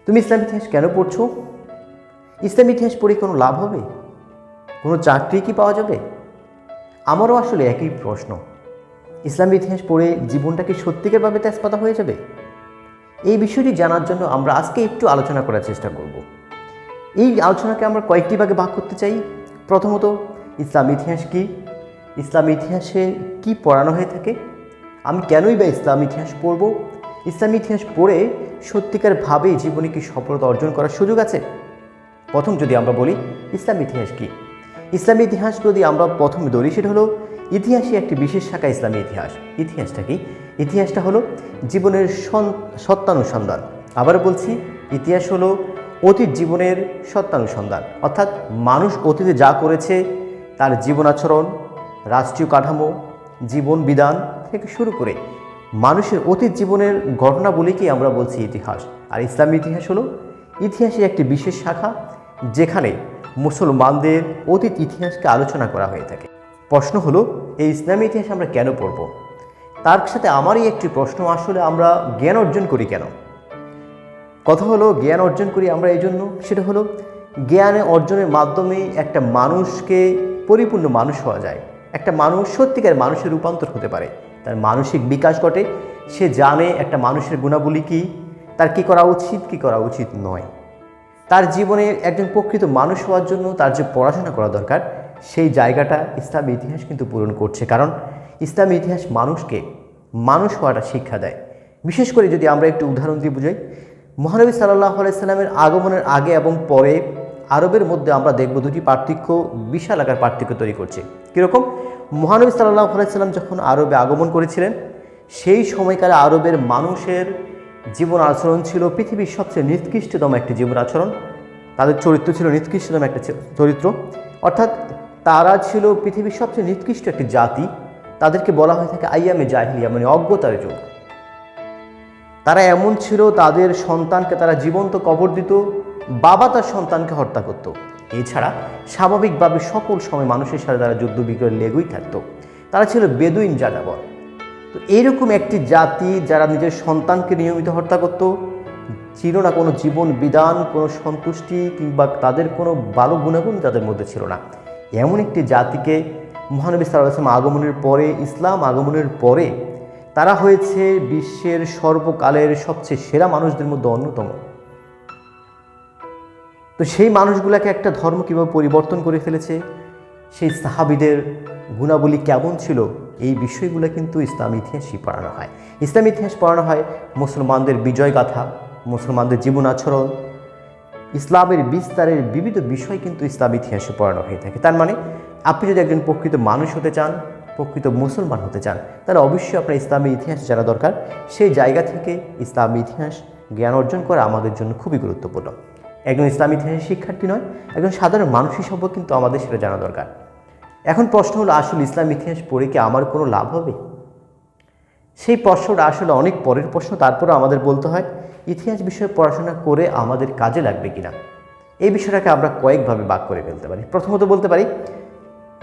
তুমি ইসলাম ইতিহাস কেন পড়ছো? ইসলাম ইতিহাস পড়ে কোনো লাভ হবে? কোনো চাকরি কি পাওয়া যাবে? আমারও আসলে একই প্রশ্ন। ইসলাম ইতিহাস পড়ে জীবনটা কি সত্যিকারভাবে তেজপাতা হয়ে যাবে? এই বিষয়টি জানার জন্য আমরা আজকে একটু আলোচনা করার চেষ্টা করব। এই আলোচনাকে আমরা কয়েকটি ভাগে ভাগ করতে চাই। প্রথমত, ইসলাম ইতিহাস কি, ইসলাম ইতিহাসে কি পড়ানো হয়ে থাকে, আমি কেনই বা ইসলাম ইতিহাস পড়ব, ইসলাম ইতিহাস পড়ে সত্যিকারভাবে জীবনে কি সফলতা অর্জন করার সুযোগ আছে। প্রথম যদি আমরা বলি ইসলাম ইতিহাস কি, ইসলামী ইতিহাস যদি আমরা প্রথমে ধরি সেটা হলো ইতিহাসই একটি বিশেষ শাখা ইসলামী ইতিহাস। ইতিহাসটা কি? ইতিহাসটা হলো জীবনের সত্যানুসন্ধান। আবার বলছি, ইতিহাস হলো অতীত জীবনের সত্যানুসন্ধান, অর্থাৎ মানুষ অতীতে যা করেছে তার জীবন আচরণ, রাষ্ট্রীয় কাঠামো, জীবন বিধান থেকে শুরু করে মানুষের অতীত জীবনের ঘটনাবলীকেই আমরা বলছি ইতিহাস। আর ইসলামী ইতিহাস হলো ইতিহাসের একটি বিশেষ শাখা যেখানে মুসলমানদের অতীত ইতিহাসকে আলোচনা করা হয়ে থাকে। প্রশ্ন হলো, এই ইসলামী ইতিহাস আমরা কেন পড়ব? তার সাথে আমারই একটি প্রশ্ন, আসলে আমরা জ্ঞান অর্জন করি কেন? কথা হলো, জ্ঞান অর্জন করি আমরা এই জন্য, সেটা হলো জ্ঞান অর্জনের মাধ্যমে একটা মানুষকে পরিপূর্ণ মানুষ হওয়া যায়। একটা মানুষ সত্যিকার মানুষের রূপান্তর হতে পারে, তার মানসিক বিকাশ ঘটে, সে জানে একটা মানুষের গুণাবলী কী, তার কী করা উচিত, কী করা উচিত নয়। তার জীবনে একজন প্রকৃত মানুষ হওয়ার জন্য তার যে পড়াশোনা করা দরকার, সেই জায়গাটা ইসলামী ইতিহাস কিন্তু পূরণ করছে। কারণ ইসলামী ইতিহাস মানুষকে মানুষ হওয়াটা শিক্ষা দেয়। বিশেষ করে যদি আমরা একটু উদাহরণ দিয়ে বুঝাই, মহানবী সাল্লাল্লাহু আলাইহি সাল্লামের আগমনের আগে এবং পরে আরবের মধ্যে আমরা দেখব দুটি পার্থক্য বিশাল আকার পার্থক্য তৈরি করছে। কীরকম? মহানবী সাল্লাল্লাহু আলাইহি সাল্লাম যখন আরবে আগমন করেছিলেন, সেই সময়কালে আরবের মানুষের জীবন আচরণ ছিল পৃথিবীর সবচেয়ে নিকৃষ্টতম একটি জীবন আচরণ। তাদের চরিত্র ছিল নিকৃষ্টতম একটা চরিত্র, অর্থাৎ তারা ছিল পৃথিবীর সবচেয়ে নিকৃষ্ট একটি জাতি। তাদেরকে বলা হয়ে থাকে আইয়ামে জাহিলিয়া, মানে অজ্ঞতার যুগ। তারা এমন ছিল, তাদের সন্তানকে তারা জীবন্ত কবর দিত, বাবা তার সন্তানকে হত্যা করত। এছাড়া স্বাভাবিকভাবে সকল সময় মানুষের সাথে তারা যুদ্ধ বিগ্রহে লেগেই থাকতো। তারা ছিল বেদুইন যাযাবর। তো এইরকম একটি জাতি যারা নিজের সন্তানকে নিয়মিত হত্যা করত, ছিল না কোনো জীবন বিধান, কোনো সন্তুষ্টি কিংবা তাদের কোনো ভালো গুণাগুণ তাদের মধ্যে ছিল না। এমন একটি জাতিকে মহানবী সাল্লাল্লাহু আলাইহি ওয়াসাল্লাম আগমনের পরে, ইসলাম আগমনের পরে তারা হয়েছে বিশ্বের সর্বকালের সবচেয়ে সেরা মানুষদের মধ্যে অন্যতম। তো সেই মানুষগুলোকে একটা ধর্ম কীভাবে পরিবর্তন করে ফেলেছে, সেই সাহাবীদের গুণাবলী কেমন ছিল, এই বিষয়গুলো কিন্তু ইসলাম ইতিহাসই পড়ানো হয়। ইসলাম ইতিহাস পড়ানো হয় মুসলমানদের বিজয় গাথা, মুসলমানদের জীবন আচরণ, ইসলামের বিস্তারের বিবিধ বিষয় কিন্তু ইসলাম ইতিহাসে পড়ানো হয়ে থাকে। তার মানে আপনি যদি একজন প্রকৃত মানুষ হতে চান, প্রকৃত মুসলমান হতে চান, তাহলে অবশ্যই আপনার ইসলামী ইতিহাস জানা দরকার। সেই জায়গা থেকে ইসলামী ইতিহাস জ্ঞান অর্জন করা আমাদের জন্য খুবই গুরুত্বপূর্ণ। একজন ইসলামী ইতিহাসের শিক্ষার্থী নয়, একজন সাধারণ মানুষ হিসেবে কিন্তু আমাদের সেটা জানা দরকার। এখন প্রশ্ন হলো, আসলে ইসলাম ইতিহাস পড়ে কি আমার কোনো লাভ হবে? সেই প্রশ্নটা আসলে অনেক পরের প্রশ্ন। তারপরে আমাদের বলতে হয়, ইতিহাস বিষয়ে পড়াশোনা করে আমাদের কাজে লাগবে কিনা। এই বিষয়টাকে আমরা কয়েকভাবে ভাগ করে ফেলতে পারি। প্রথমত বলতে পারি,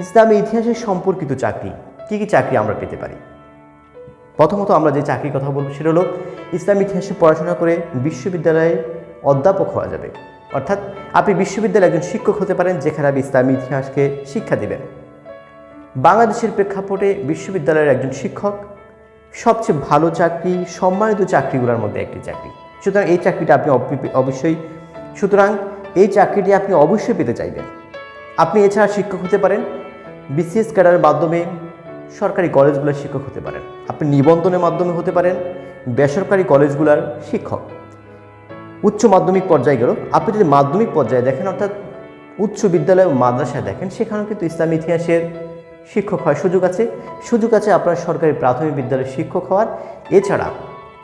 ইসলামী ইতিহাসের সম্পর্কিত চাকরি, কী কী চাকরি আমরা পেতে পারি। প্রথমত আমরা যে চাকরির কথা বলবো সেটা হলো, ইসলামী ইতিহাসে পড়াশোনা করে বিশ্ববিদ্যালয়ে অধ্যাপক হওয়া যাবে। অর্থাৎ আপনি বিশ্ববিদ্যালয়ে একজন শিক্ষক হতে পারেন, যেখানে আপনি ইসলামী ইতিহাসকে শিক্ষা দেবেন। বাংলাদেশের প্রেক্ষাপটে বিশ্ববিদ্যালয়ের একজন শিক্ষক সবচেয়ে ভালো চাকরি, সম্মানিত চাকরিগুলোর মধ্যে একটি চাকরি। সুতরাং এই চাকরিটা আপনি এই চাকরিটি আপনি অবশ্যই পেতে চাইবেন। আপনি এছাড়া শিক্ষক হতে পারেন, বিসিএস ক্যাডারের মাধ্যমে সরকারি কলেজগুলোর শিক্ষক হতে পারেন। আপনি নিবন্ধনের মাধ্যমে হতে পারেন বেসরকারি কলেজগুলোর শিক্ষক। উচ্চ মাধ্যমিক পর্যায়ে গেল, আপনি যদি মাধ্যমিক পর্যায়ে দেখেন, অর্থাৎ উচ্চ বিদ্যালয় ও মাদ্রাসায় দেখেন, সেখানেও কিন্তু ইসলামী ইতিহাসের শিক্ষক হওয়ার সুযোগ আছে আপনার সরকারি প্রাথমিক বিদ্যালয়ের শিক্ষক হওয়ার। এছাড়া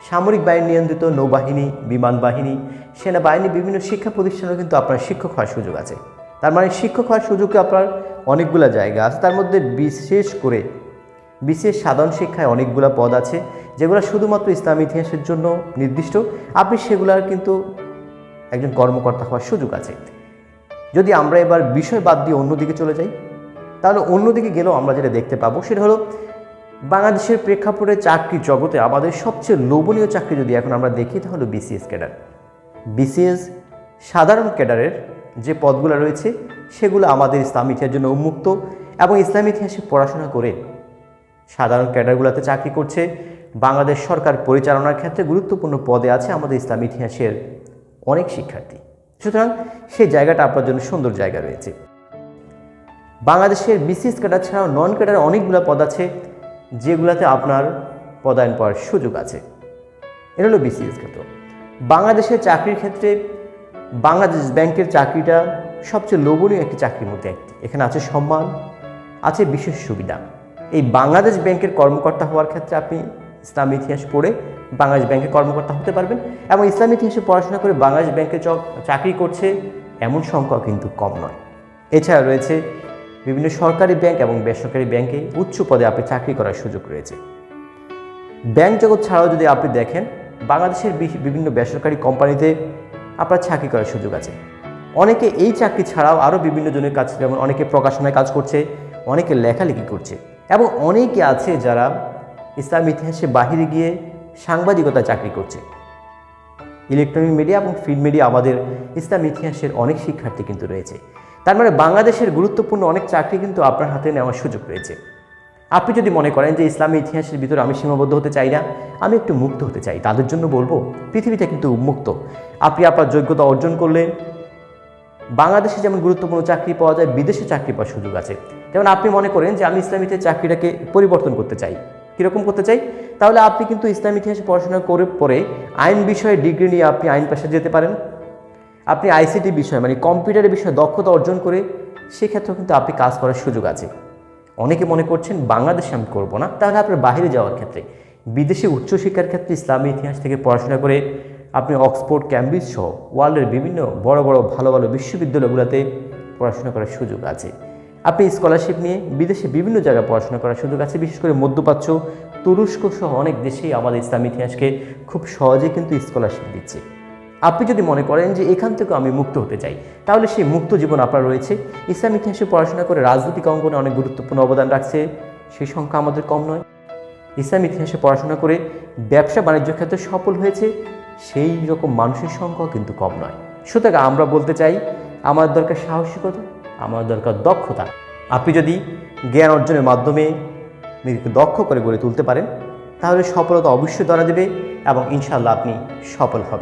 সামরিক বাহিনী নিয়ন্ত্রিত নৌবাহিনী, বিমান বাহিনী, সেনাবাহিনী, বিভিন্ন শিক্ষা প্রতিষ্ঠানেও কিন্তু আপনার শিক্ষক হওয়ার সুযোগ আছে। তার মানে শিক্ষক হওয়ার সুযোগে আপনার অনেকগুলো জায়গা আছে। তার মধ্যে বিশেষ সাধারণ শিক্ষায় অনেকগুলো পদ আছে, যেগুলো শুধুমাত্র ইসলামী ইতিহাসের জন্য নির্দিষ্ট। আপনি সেগুলার কিন্তু একজন কর্মকর্তা হওয়ার সুযোগ আছে। যদি আমরা এবার বিষয় বাদ দিয়ে অন্যদিকে চলে যাই, তাহলে অন্যদিকে গেলেও আমরা যেটা দেখতে পাবো সেটা হলো, বাংলাদেশের প্রেক্ষাপটে চাকরি জগতে আমাদের সবচেয়ে লোভনীয় চাকরি যদি এখন আমরা দেখি, তাহলে বিসিএস ক্যাডার। বিসিএস সাধারণ ক্যাডারের যে পদগুলো রয়েছে সেগুলো আমাদের ইসলামী ইতিহাসের জন্য উন্মুক্ত এবং ইসলামী ইতিহাসে পড়াশোনা করে সাধারণ ক্যাডারগুলোতে চাকরি করছে। বাংলাদেশ সরকার পরিচালনার ক্ষেত্রে গুরুত্বপূর্ণ পদে আছে আমাদের ইসলামী ইতিহাসের অনেক শিক্ষার্থী। সুতরাং সেই জায়গাটা আপনার জন্য সুন্দর জায়গা রয়েছে। বাংলাদেশের বিসিএস ক্যাডার ছাড়াও নন ক্যাডার অনেকগুলো পদ আছে যেগুলোতে আপনার পদায়ন পাওয়ার সুযোগ আছে। এটা হলো বিসিএস ক্ষেত্র। বাংলাদেশের চাকরির ক্ষেত্রে বাংলাদেশ ব্যাংকের চাকরিটা সবচেয়ে লোভনীয় একটি চাকরির মধ্যে একটি। এখানে আছে সম্মান, আছে বিশেষ সুবিধা। এই বাংলাদেশ ব্যাংকের কর্মকর্তা হওয়ার ক্ষেত্রে আপনি ইসলামী ইতিহাস পড়ে বাংলাদেশ ব্যাংকের কর্মকর্তা হতে পারবেন এবং ইসলামী ইতিহাসে পড়াশোনা করে বাংলাদেশ ব্যাংকে চাকরি করছে এমন সংখ্যা কিন্তু কম নয়। এছাড়া রয়েছে বিভিন্ন সরকারি ব্যাংক এবং বেসরকারি ব্যাংকে উচ্চ পদে আপনি চাকরি করার সুযোগ রয়েছে। ব্যাংক জগৎ ছাড়াও যদি আপনি দেখেন বাংলাদেশের বিভিন্ন বেসরকারি কোম্পানিতে আপনার চাকরি করার সুযোগ আছে। অনেকে এই চাকরি ছাড়াও আরও বিভিন্ন জনের কাজ, যেমন অনেকে প্রকাশনায় কাজ করছে, অনেকে লেখালেখি করছে এবং অনেকে আছে যারা ইসলামী ইতিহাসে বাহিরে গিয়ে সাংবাদিকতায় চাকরি করছে। ইলেকট্রনিক মিডিয়া এবং ফিল্ড মিডিয়া আমাদের ইসলামী ইতিহাসের অনেক শিক্ষার্থী কিন্তু রয়েছে। তার মানে বাংলাদেশের গুরুত্বপূর্ণ অনেক চাকরি কিন্তু আপনার হাতে নেওয়ার সুযোগ রয়েছে। আপনি যদি মনে করেন যে ইসলামী ইতিহাসের ভিতরে আমি সীমাবদ্ধ হতে চাই না, আমি একটু মুক্ত হতে চাই, তাদের জন্য বলবো পৃথিবীটা কিন্তু উন্মুক্ত। আপনি আপনার যোগ্যতা অর্জন করলে বাংলাদেশে যেমন গুরুত্বপূর্ণ চাকরি পাওয়া যায়, বিদেশে চাকরি পাওয়ার সুযোগ আছে। যেমন আপনি মনে করেন যে আমি ইসলামীতে চাকরিটাকে পরিবর্তন করতে চাই, কীরকম করতে চাই, তাহলে আপনি কিন্তু ইসলামী ইতিহাসে পড়াশোনা করে পরে আইন বিষয়ে ডিগ্রি নিয়ে আপনি আইন পেশা যেতে পারেন। আপনি আইসিটি বিষয় মানে কম্পিউটারের বিষয়ে দক্ষতা অর্জন করে সেক্ষেত্রেও কিন্তু আপনি কাজ করার সুযোগ আছে। অনেকে মনে করছেন বাংলাদেশে আমি করবো না, তাহলে আপনার বাইরে যাওয়ার ক্ষেত্রে বিদেশে উচ্চশিক্ষার ক্ষেত্রে ইসলামী ইতিহাস থেকে পড়াশোনা করে আপনি অক্সফোর্ড, ক্যামব্রিজ সহ ওয়ার্ল্ডের বিভিন্ন বড় বড় ভালো ভালো বিশ্ববিদ্যালয়গুলোতে পড়াশোনা করার সুযোগ আছে। আপনি স্কলারশিপ নিয়ে বিদেশে বিভিন্ন জায়গায় পড়াশোনা করার সুযোগ আছে। বিশেষ করে মধ্যপ্রাচ্য, তুরস্ক সহ অনেক দেশেই আমাদের ইসলামী ইতিহাসকে খুব সহজে কিন্তু স্কলারশিপ দিচ্ছে। আপনি যদি মনে করেন যে এখান থেকে আমি মুক্ত হতে চাই, তাহলে সেই মুক্ত জীবন আপনার রয়েছে। ইসলামী ইতিহাসে পড়াশোনা করে রাজনৈতিক অঙ্গনে অনেক গুরুত্বপূর্ণ অবদান রাখছে, সেই সংখ্যা আমাদের কম নয়। ইসলামী ইতিহাসে পড়াশোনা করে ব্যবসা বাণিজ্য ক্ষেত্রে সফল হয়েছে, সেই রকম মানুষের সংখ্যাও কিন্তু কম নয়। সুতরাং আমরা বলতে চাই আমাদের দরকার সাহসিকতা, আমার দরকার দক্ষতা। আপনি যদি জ্ঞান অর্জনের মাধ্যমে নিজেকে দক্ষ করে গড়ে তুলতে পারেন তাহলে সফলতা অবশ্যই ধরা দেবে এবং ইনশাআল্লাহ আপনি সফল হবেন।